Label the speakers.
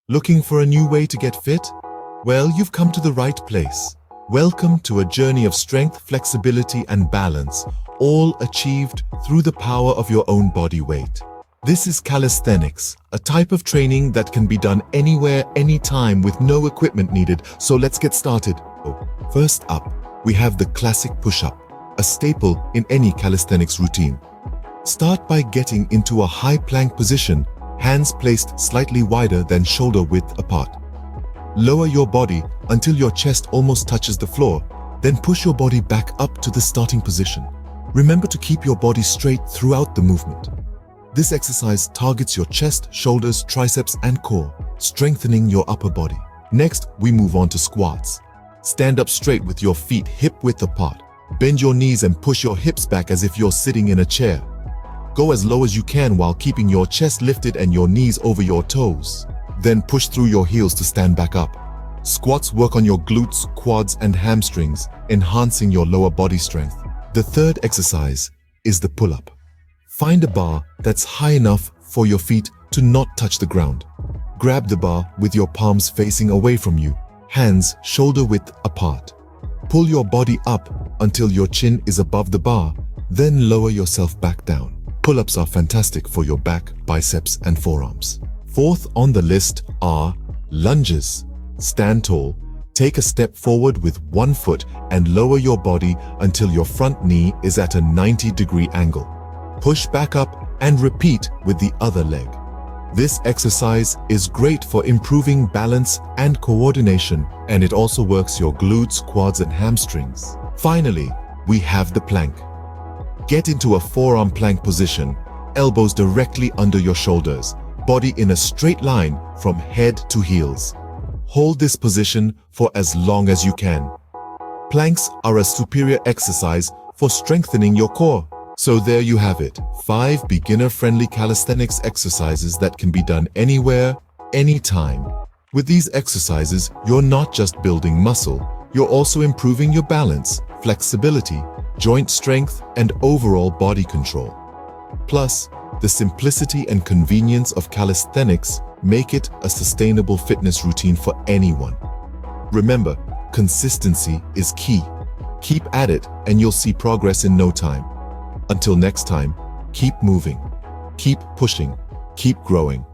Speaker 1: Looking for a new way to get fit? Well, you've come to the right place. Welcome to a journey of strength, flexibility, and balance, all achieved through the power of your own body weight. This is calisthenics, a type of training that can be done anywhere, anytime with no equipment needed. So let's get started. First up, we have the classic push-up, a staple in any calisthenics routine. Start by getting into a high plank position, hands placed slightly wider than shoulder width apart. Lower your body until your chest almost touches the floor, then push your body back up to the starting position. Remember to keep your body straight throughout the movement. This exercise targets your chest, shoulders, triceps, and core, strengthening your upper body. Next, we move on to squats. Stand up straight with your feet hip-width apart. Bend your knees and push your hips back as if you're sitting in a chair. Go as low as you can while keeping your chest lifted and your knees over your toes. Then push through your heels to stand back up. Squats work on your glutes, quads, and hamstrings, enhancing your lower body strength. The third exercise is the pull-up. Find a bar that's high enough for your feet to not touch the ground. Grab the bar with your palms facing away from you, hands shoulder width apart. Pull your body up until your chin is above the bar, then lower yourself back down. Pull-ups are fantastic for your back, biceps, and forearms. Fourth on the list are lunges. Stand tall, take a step forward with one foot and lower your body until your front knee is at a 90-degree angle. Push back up and repeat with the other leg. This exercise is great for improving balance and coordination, and it also works your glutes, quads, and hamstrings. Finally, we have the plank. Get into a forearm plank position, elbows directly under your shoulders, body in a straight line from head to heels. Hold this position for as long as you can. Planks are a superior exercise for strengthening your core. So there you have it, 5 beginner-friendly calisthenics exercises that can be done anywhere, anytime. With these exercises, you're not just building muscle, you're also improving your balance, flexibility, joint strength, and overall body control. Plus, the simplicity and convenience of calisthenics make it a sustainable fitness routine for anyone. Remember, consistency is key. Keep at it and you'll see progress in no time. Until next time, keep moving, keep pushing, keep growing.